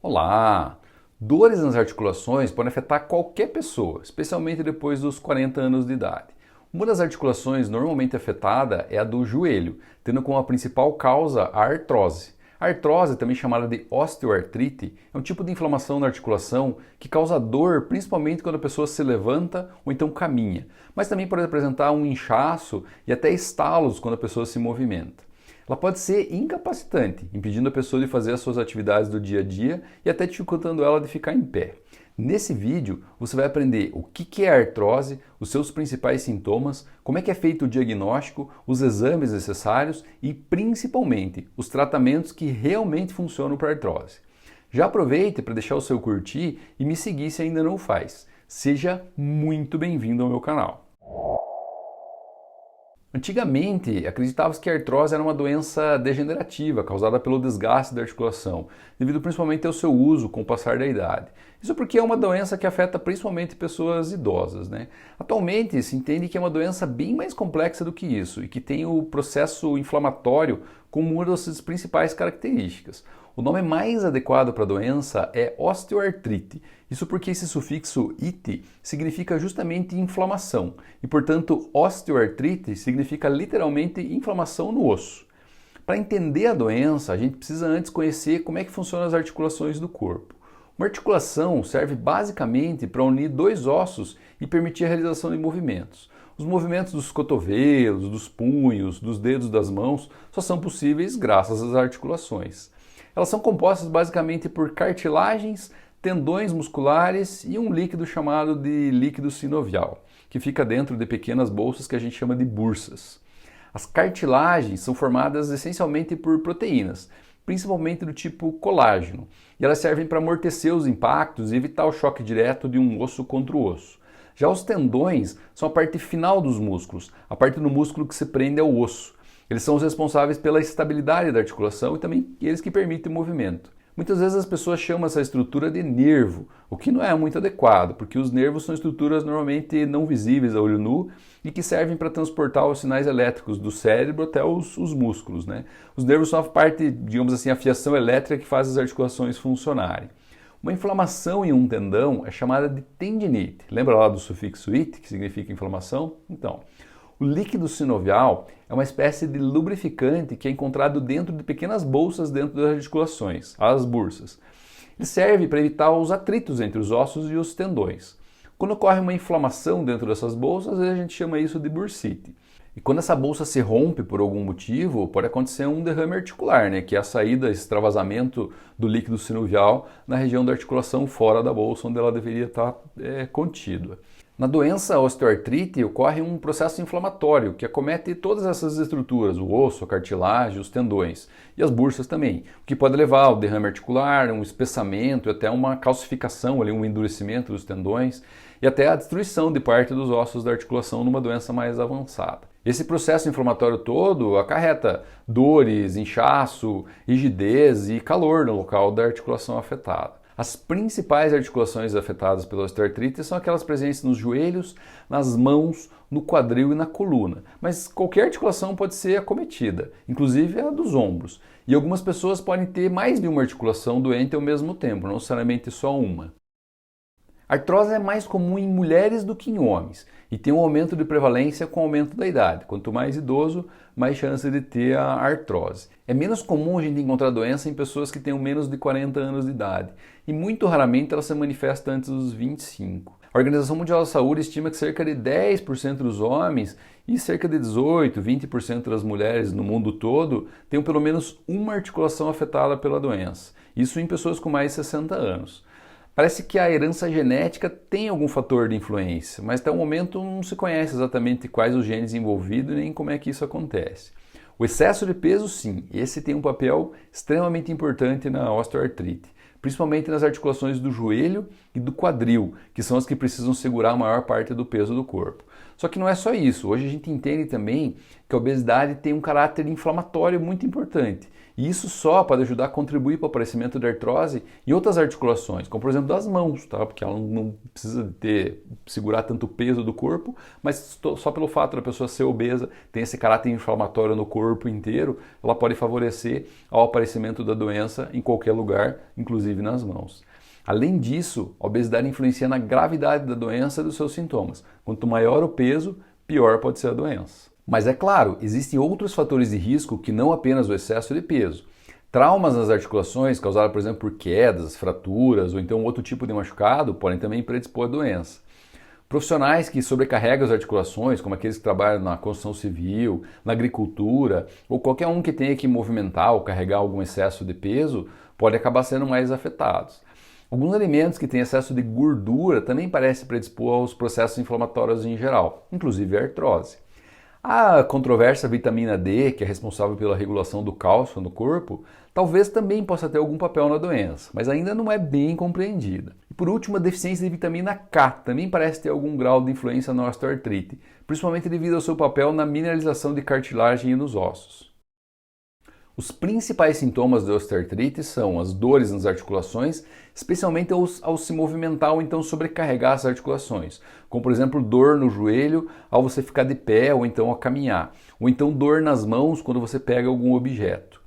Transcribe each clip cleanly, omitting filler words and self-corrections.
Olá! Dores nas articulações podem afetar qualquer pessoa, especialmente depois dos 40 anos de idade. Uma das articulações normalmente afetada é a do joelho, tendo como a principal causa a artrose. A artrose, também chamada de osteoartrite, é um tipo de inflamação na articulação que causa dor principalmente quando a pessoa se levanta ou então caminha, mas também pode apresentar um inchaço e até estalos quando a pessoa se movimenta. Ela pode ser incapacitante, impedindo a pessoa de fazer as suas atividades do dia a dia e até dificultando ela de ficar em pé. Nesse vídeo, você vai aprender o que é a artrose, os seus principais sintomas, como é que é feito o diagnóstico, os exames necessários e, principalmente, os tratamentos que realmente funcionam para a artrose. Já aproveite para deixar o seu curtir e me seguir se ainda não o faz. Seja muito bem-vindo ao meu canal. Antigamente, acreditava-se que a artrose era uma doença degenerativa causada pelo desgaste da articulação, devido principalmente ao seu uso com o passar da idade. Isso porque é uma doença que afeta principalmente pessoas idosas, né? Atualmente, se entende que é uma doença bem mais complexa do que isso e que tem o processo inflamatório como uma das principais características. O nome mais adequado para a doença é osteoartrite. Isso porque esse sufixo "ite" significa justamente inflamação e, portanto, osteoartrite significa literalmente inflamação no osso. Para entender a doença, a gente precisa antes conhecer como é que funcionam as articulações do corpo. Uma articulação serve basicamente para unir dois ossos e permitir a realização de movimentos. Os movimentos dos cotovelos, dos punhos, dos dedos das mãos só são possíveis graças às articulações. Elas são compostas basicamente por cartilagens, tendões musculares e um líquido chamado de líquido sinovial, que fica dentro de pequenas bolsas que a gente chama de bursas. As cartilagens são formadas essencialmente por proteínas, principalmente do tipo colágeno, e elas servem para amortecer os impactos e evitar o choque direto de um osso contra o osso. Já os tendões são a parte final dos músculos, a parte do músculo que se prende ao osso. Eles são os responsáveis pela estabilidade da articulação e também eles que permitem o movimento. Muitas vezes as pessoas chamam essa estrutura de nervo, o que não é muito adequado, porque os nervos são estruturas normalmente não visíveis a olho nu e que servem para transportar os sinais elétricos do cérebro até os músculos, né? Os nervos são a parte, digamos assim, a fiação elétrica que faz as articulações funcionarem. Uma inflamação em um tendão é chamada de tendinite. Lembra lá do sufixo "ite", que significa inflamação? Então, o líquido sinovial é uma espécie de lubrificante que é encontrado dentro de pequenas bolsas dentro das articulações, as bursas. Ele serve para evitar os atritos entre os ossos e os tendões. Quando ocorre uma inflamação dentro dessas bolsas, a gente chama isso de bursite. E quando essa bolsa se rompe por algum motivo, pode acontecer um derrame articular, né, que é a saída, esse extravasamento do líquido sinovial na região da articulação fora da bolsa, onde ela deveria estar contida. Na doença osteoartrite ocorre um processo inflamatório que acomete todas essas estruturas, o osso, a cartilagem, os tendões e as bursas também, o que pode levar ao derrame articular, um espessamento e até uma calcificação, um endurecimento dos tendões e até a destruição de parte dos ossos da articulação numa doença mais avançada. Esse processo inflamatório todo acarreta dores, inchaço, rigidez e calor no local da articulação afetada. As principais articulações afetadas pela osteoartrite são aquelas presentes nos joelhos, nas mãos, no quadril e na coluna, mas qualquer articulação pode ser acometida, inclusive a dos ombros. E algumas pessoas podem ter mais de uma articulação doente ao mesmo tempo, não necessariamente só uma. A artrose é mais comum em mulheres do que em homens e tem um aumento de prevalência com o aumento da idade. Quanto mais idoso, mais chance de ter a artrose. É menos comum a gente encontrar a doença em pessoas que tenham menos de 40 anos de idade e muito raramente ela se manifesta antes dos 25. A Organização Mundial da Saúde estima que cerca de 10% dos homens e cerca de 18, 20% das mulheres no mundo todo tenham pelo menos uma articulação afetada pela doença. Isso em pessoas com mais de 60 anos. Parece que a herança genética tem algum fator de influência, mas até o momento não se conhece exatamente quais os genes envolvidos nem como é que isso acontece. O excesso de peso, sim, esse tem um papel extremamente importante na osteoartrite, principalmente nas articulações do joelho e do quadril, que são as que precisam segurar a maior parte do peso do corpo. Só que não é só isso, hoje a gente entende também que a obesidade tem um caráter inflamatório muito importante. E isso só pode ajudar a contribuir para o aparecimento da artrose em outras articulações, como por exemplo das mãos, tá? Porque ela não precisa segurar tanto peso do corpo, mas só pelo fato da pessoa ser obesa, tem esse caráter inflamatório no corpo inteiro, ela pode favorecer ao aparecimento da doença em qualquer lugar, inclusive nas mãos. Além disso, a obesidade influencia na gravidade da doença e dos seus sintomas. Quanto maior o peso, pior pode ser a doença. Mas é claro, existem outros fatores de risco que não apenas o excesso de peso. Traumas nas articulações, causados por exemplo por quedas, fraturas ou então outro tipo de machucado, podem também predispor a doença. Profissionais que sobrecarregam as articulações, como aqueles que trabalham na construção civil, na agricultura, ou qualquer um que tenha que movimentar ou carregar algum excesso de peso, pode acabar sendo mais afetados. Alguns alimentos que têm excesso de gordura também parecem predispor aos processos inflamatórios em geral, inclusive a artrose. A controversa vitamina D, que é responsável pela regulação do cálcio no corpo, talvez também possa ter algum papel na doença, mas ainda não é bem compreendida. E por último, a deficiência de vitamina K também parece ter algum grau de influência na osteoartrite, principalmente devido ao seu papel na mineralização de cartilagem e nos ossos. Os principais sintomas da osteoartrite são as dores nas articulações, especialmente ao se movimentar ou então sobrecarregar as articulações, como por exemplo dor no joelho ao você ficar de pé ou então ao caminhar, ou então dor nas mãos quando você pega algum objeto.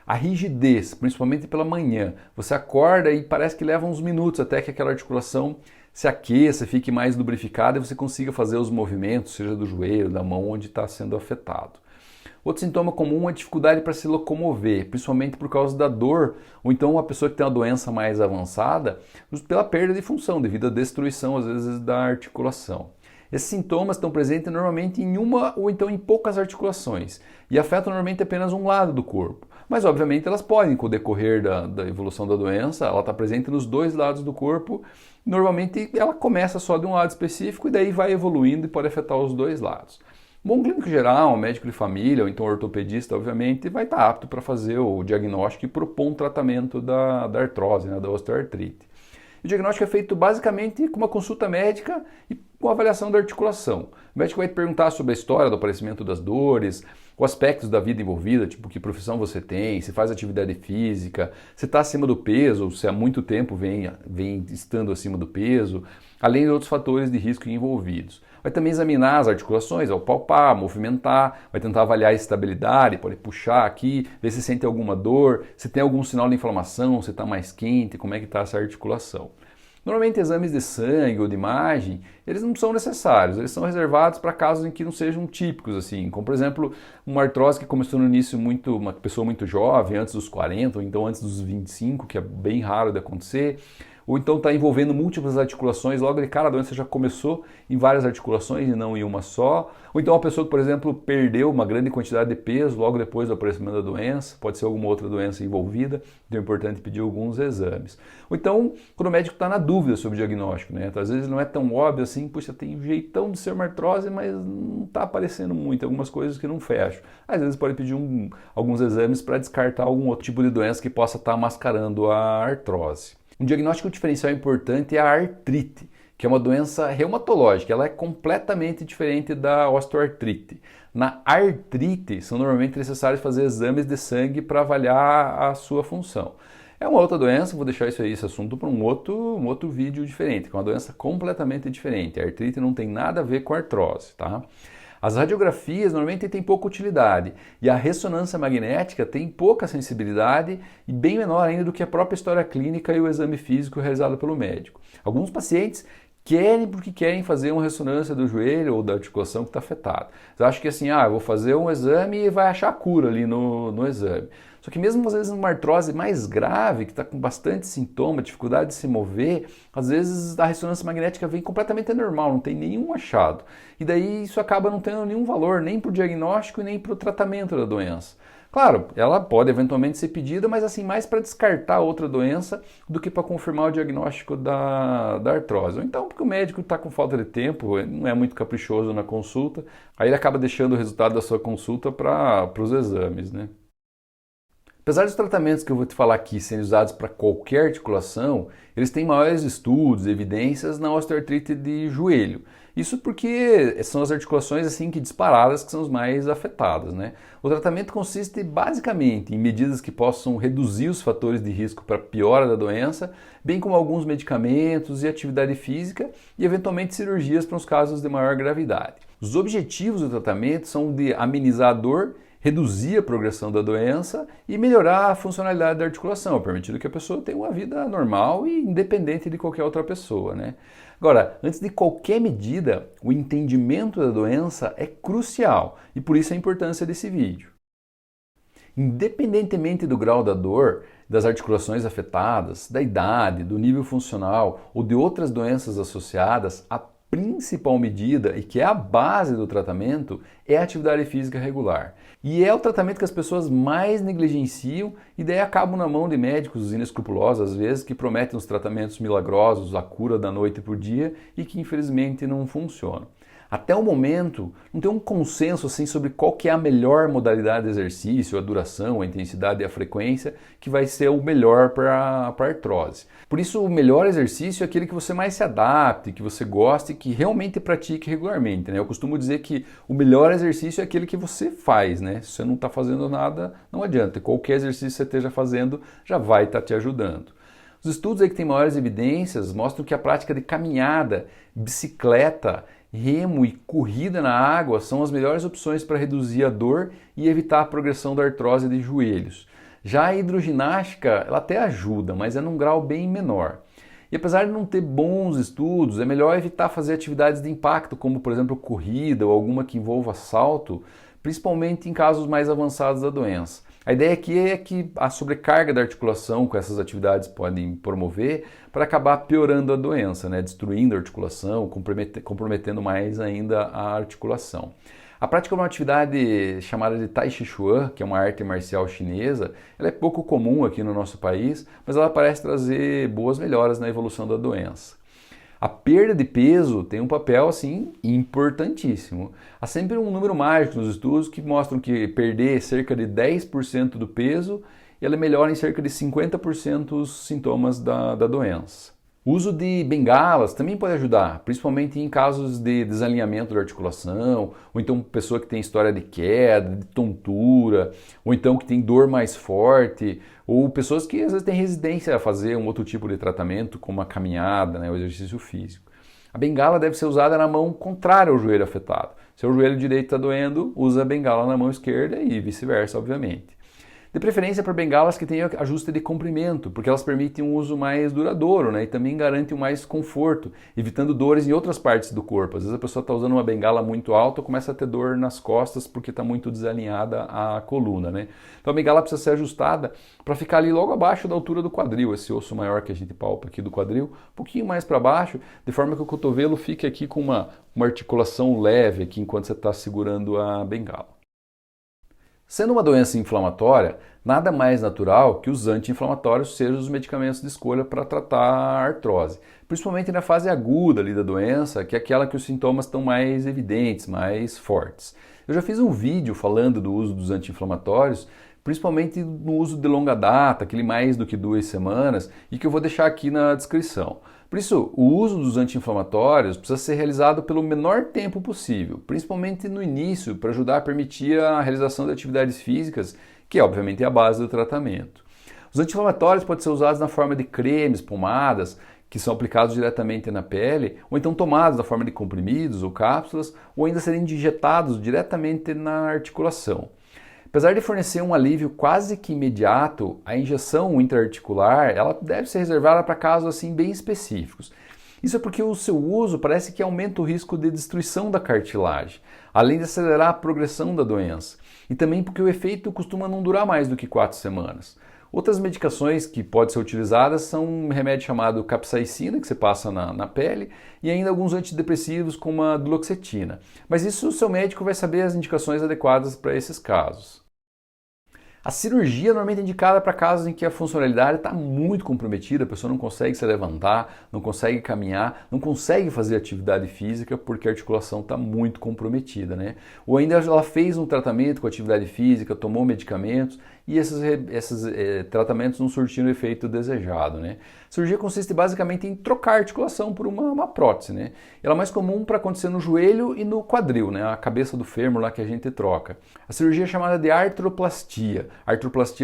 A rigidez, principalmente pela manhã, você acorda e parece que leva uns minutos até que aquela articulação se aqueça, fique mais lubrificada e você consiga fazer os movimentos, seja do joelho, da mão, onde está sendo afetado. Outro sintoma comum é a dificuldade para se locomover, principalmente por causa da dor, ou então uma pessoa que tem uma doença mais avançada, pela perda de função, devido à destruição, às vezes, da articulação. Esses sintomas estão presentes normalmente em uma ou então em poucas articulações e afetam normalmente apenas um lado do corpo. Mas, obviamente, elas podem, com o decorrer da evolução da doença, ela está presente nos dois lados do corpo. Normalmente, ela começa só de um lado específico e daí vai evoluindo e pode afetar os dois lados. Um bom clínico geral, um médico de família ou então um ortopedista, obviamente, vai estar apto para fazer o diagnóstico e propor um tratamento da artrose, da osteoartrite. O diagnóstico é feito basicamente com uma consulta médica e com avaliação da articulação. O médico vai te perguntar sobre a história do aparecimento das dores, os aspectos da vida envolvida, tipo que profissão você tem, se faz atividade física, se está acima do peso, ou se há muito tempo vem estando acima do peso, além de outros fatores de risco envolvidos. Vai também examinar as articulações, ao palpar, movimentar, vai tentar avaliar a estabilidade, pode puxar aqui, ver se sente alguma dor, se tem algum sinal de inflamação, se está mais quente, como é que está essa articulação. Normalmente exames de sangue ou de imagem, eles não são necessários, eles são reservados para casos em que não sejam típicos, assim, como por exemplo uma artrose que começou no início uma pessoa muito jovem, antes dos 40 ou então antes dos 25, que é bem raro de acontecer, ou então está envolvendo múltiplas articulações, logo de cara a doença já começou em várias articulações e não em uma só, ou então uma pessoa que, por exemplo, perdeu uma grande quantidade de peso logo depois do aparecimento da doença, pode ser alguma outra doença envolvida, então é importante pedir alguns exames. Ou então, quando o médico está na dúvida sobre o diagnóstico, então, às vezes não é tão óbvio assim, puxa, tem um jeitão de ser uma artrose, mas não está aparecendo muito, algumas coisas que não fecham. Às vezes pode pedir alguns exames para descartar algum outro tipo de doença que possa estar mascarando a artrose. Um diagnóstico diferencial importante é a artrite, que é uma doença reumatológica, ela é completamente diferente da osteoartrite. Na artrite, são normalmente necessários fazer exames de sangue para avaliar a sua função. É uma outra doença, vou deixar esse assunto para um outro vídeo diferente, que é uma doença completamente diferente. A artrite não tem nada a ver com a artrose, tá? As radiografias normalmente têm pouca utilidade e a ressonância magnética tem pouca sensibilidade e bem menor ainda do que a própria história clínica e o exame físico realizado pelo médico. Alguns pacientes querem porque querem fazer uma ressonância do joelho ou da articulação que está afetada. Eles acham que assim, eu vou fazer um exame e vai achar a cura ali no exame. Só que mesmo às vezes numa artrose mais grave, que está com bastante sintoma, dificuldade de se mover, às vezes a ressonância magnética vem completamente anormal, não tem nenhum achado. E daí isso acaba não tendo nenhum valor, nem para o diagnóstico e nem para o tratamento da doença. Claro, ela pode eventualmente ser pedida, mas assim, mais para descartar outra doença do que para confirmar o diagnóstico da artrose. Ou então porque o médico está com falta de tempo, não é muito caprichoso na consulta, aí ele acaba deixando o resultado da sua consulta para os exames, né? Apesar dos tratamentos que eu vou te falar aqui serem usados para qualquer articulação, eles têm maiores estudos e evidências na osteoartrite de joelho. Isso porque são as articulações assim que disparadas que são as mais afetadas, né? O tratamento consiste basicamente em medidas que possam reduzir os fatores de risco para piora da doença, bem como alguns medicamentos e atividade física e eventualmente cirurgias para os casos de maior gravidade. Os objetivos do tratamento são de amenizar a dor, reduzir a progressão da doença e melhorar a funcionalidade da articulação, permitindo que a pessoa tenha uma vida normal e independente de qualquer outra pessoa, né? Agora, antes de qualquer medida, o entendimento da doença é crucial e por isso a importância desse vídeo. Independentemente do grau da dor, das articulações afetadas, da idade, do nível funcional ou de outras doenças associadas, a principal medida e que é a base do tratamento é a atividade física regular. E é o tratamento que as pessoas mais negligenciam e daí acabam na mão de médicos inescrupulosos às vezes que prometem os tratamentos milagrosos, a cura da noite para o dia e que infelizmente não funcionam. Até o momento, não tem um consenso assim, sobre qual que é a melhor modalidade de exercício, a duração, a intensidade e a frequência que vai ser o melhor para a artrose. Por isso, o melhor exercício é aquele que você mais se adapte, que você goste e que realmente pratique regularmente, né? Eu costumo dizer que o melhor exercício é aquele que você faz, né? Se você não está fazendo nada, não adianta. Qualquer exercício que você esteja fazendo já vai estar te ajudando. Os estudos aí que têm maiores evidências mostram que a prática de caminhada, bicicleta, remo e corrida na água são as melhores opções para reduzir a dor e evitar a progressão da artrose de joelhos. Já a hidroginástica, ela até ajuda, mas é num grau bem menor. E apesar de não ter bons estudos, é melhor evitar fazer atividades de impacto, como por exemplo corrida ou alguma que envolva salto, principalmente em casos mais avançados da doença. A ideia aqui é que a sobrecarga da articulação com essas atividades podem promover para acabar piorando a doença, né? Destruindo a articulação, comprometendo mais ainda a articulação. A prática de uma atividade chamada de Tai Chi Chuan, que é uma arte marcial chinesa, ela é pouco comum aqui no nosso país, mas ela parece trazer boas melhoras na evolução da doença. A perda de peso tem um papel assim importantíssimo. Há sempre um número mágico nos estudos que mostram que perder cerca de 10% do peso ela melhora em cerca de 50% os sintomas da doença. O uso de bengalas também pode ajudar, principalmente em casos de desalinhamento da articulação, ou então pessoa que tem história de queda, de tontura, ou então que tem dor mais forte, ou pessoas que às vezes têm resistência a fazer um outro tipo de tratamento, como a caminhada, né, o exercício físico. A bengala deve ser usada na mão contrária ao joelho afetado. Se o joelho direito está doendo, usa a bengala na mão esquerda e vice-versa, obviamente. De preferência para bengalas que tenham ajuste de comprimento, porque elas permitem um uso mais duradouro, né? E também garantem mais conforto, evitando dores em outras partes do corpo. Às vezes a pessoa está usando uma bengala muito alta, começa a ter dor nas costas porque está muito desalinhada a coluna, né? Então a bengala precisa ser ajustada para ficar ali logo abaixo da altura do quadril, esse osso maior que a gente palpa aqui do quadril, um pouquinho mais para baixo, de forma que o cotovelo fique aqui com uma articulação leve aqui enquanto você está segurando a bengala. Sendo uma doença inflamatória, nada mais natural que os anti-inflamatórios sejam os medicamentos de escolha para tratar a artrose, principalmente na fase aguda ali da doença, que é aquela que os sintomas estão mais evidentes, mais fortes. Eu já fiz um vídeo falando do uso dos anti-inflamatórios, principalmente no uso de longa data, aquele mais do que 2 semanas, e que eu vou deixar aqui na descrição. Por isso, o uso dos anti-inflamatórios precisa ser realizado pelo menor tempo possível, principalmente no início, para ajudar a permitir a realização de atividades físicas, que obviamente é a base do tratamento. Os anti-inflamatórios podem ser usados na forma de cremes, pomadas, que são aplicados diretamente na pele, ou então tomados na forma de comprimidos ou cápsulas, ou ainda serem injetados diretamente na articulação. Apesar de fornecer um alívio quase que imediato, a injeção intraarticular ela deve ser reservada para casos assim bem específicos. Isso é porque o seu uso parece que aumenta o risco de destruição da cartilagem, além de acelerar a progressão da doença, e também porque o efeito costuma não durar mais do que 4 semanas. Outras medicações que podem ser utilizadas são um remédio chamado capsaicina, que você passa na pele, e ainda alguns antidepressivos como a duloxetina. Mas isso o seu médico vai saber as indicações adequadas para esses casos. A cirurgia normalmente é indicada para casos em que a funcionalidade está muito comprometida, a pessoa não consegue se levantar, não consegue caminhar, não consegue fazer atividade física porque a articulação está muito comprometida, né? Ou ainda ela fez um tratamento com atividade física, tomou medicamentos e esses tratamentos não surtiram o efeito desejado, né? A cirurgia consiste basicamente em trocar a articulação por uma prótese, né? Ela é mais comum para acontecer no joelho e no quadril, né? A cabeça do fêmur lá que a gente troca. A cirurgia é chamada de artroplastia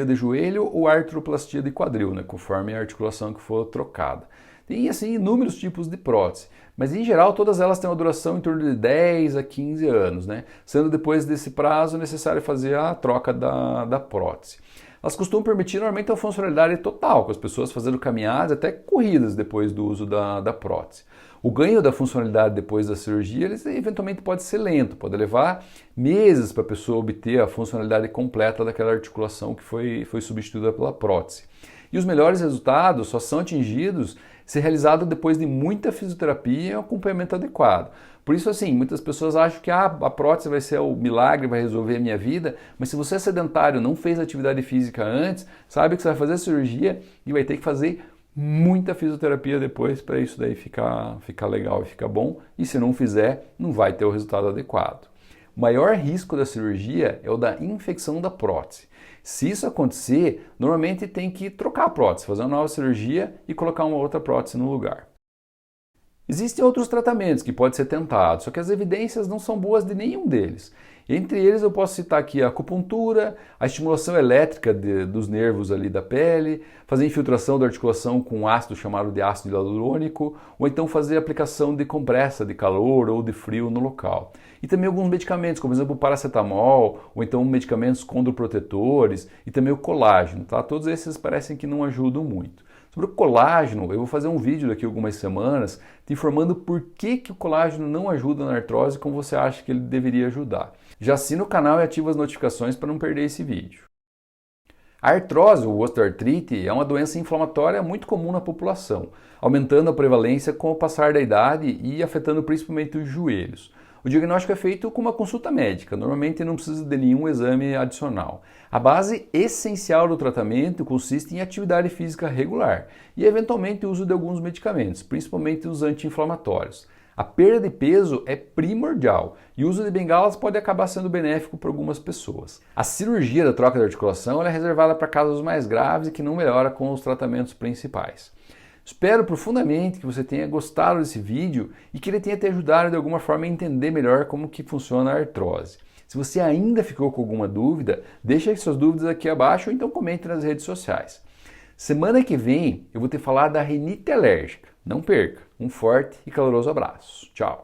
de joelho ou artroplastia de quadril, né? Conforme a articulação que for trocada. Tem assim inúmeros tipos de prótese, mas em geral todas elas têm uma duração em torno de 10 a 15 anos, né? Sendo depois desse prazo necessário fazer a troca da prótese. Elas costumam permitir normalmente a funcionalidade total, com as pessoas fazendo caminhadas, até corridas depois do uso da prótese. O ganho da funcionalidade depois da cirurgia, ele eventualmente pode ser lento, pode levar meses para a pessoa obter a funcionalidade completa daquela articulação que foi substituída pela prótese. E os melhores resultados só são atingidos se realizado depois de muita fisioterapia e um acompanhamento adequado. Por isso, assim, muitas pessoas acham que a prótese vai ser o milagre, vai resolver a minha vida, mas se você é sedentário, não fez atividade física antes, sabe que você vai fazer a cirurgia e vai ter que fazer muita fisioterapia depois para isso daí ficar legal e ficar bom, e se não fizer, não vai ter o resultado adequado. O maior risco da cirurgia é o da infecção da prótese. Se isso acontecer, normalmente tem que trocar a prótese, fazer uma nova cirurgia e colocar uma outra prótese no lugar. Existem outros tratamentos que podem ser tentados, só que as evidências não são boas de nenhum deles. Entre eles eu posso citar aqui a acupuntura, a estimulação elétrica dos nervos ali da pele, fazer infiltração da articulação com ácido chamado de ácido hialurônico, ou então fazer aplicação de compressa de calor ou de frio no local. E também alguns medicamentos, como por exemplo o paracetamol, ou então medicamentos condroprotetores e também o colágeno, tá? Todos esses parecem que não ajudam muito. Sobre o colágeno, eu vou fazer um vídeo daqui a algumas semanas te informando por que o colágeno não ajuda na artrose como você acha que ele deveria ajudar. Já assina o canal e ativa as notificações para não perder esse vídeo. A artrose, ou osteoartrite, é uma doença inflamatória muito comum na população, aumentando a prevalência com o passar da idade e afetando principalmente os joelhos. O diagnóstico é feito com uma consulta médica, normalmente não precisa de nenhum exame adicional. A base essencial do tratamento consiste em atividade física regular e eventualmente o uso de alguns medicamentos, principalmente os anti-inflamatórios. A perda de peso é primordial e o uso de bengalas pode acabar sendo benéfico para algumas pessoas. A cirurgia da troca de articulação é reservada para casos mais graves e que não melhora com os tratamentos principais. Espero profundamente que você tenha gostado desse vídeo e que ele tenha te ajudado de alguma forma a entender melhor como que funciona a artrose. Se você ainda ficou com alguma dúvida, deixe suas dúvidas aqui abaixo ou então comente nas redes sociais. Semana que vem eu vou te falar da rinite alérgica. Não perca! Um forte e caloroso abraço. Tchau!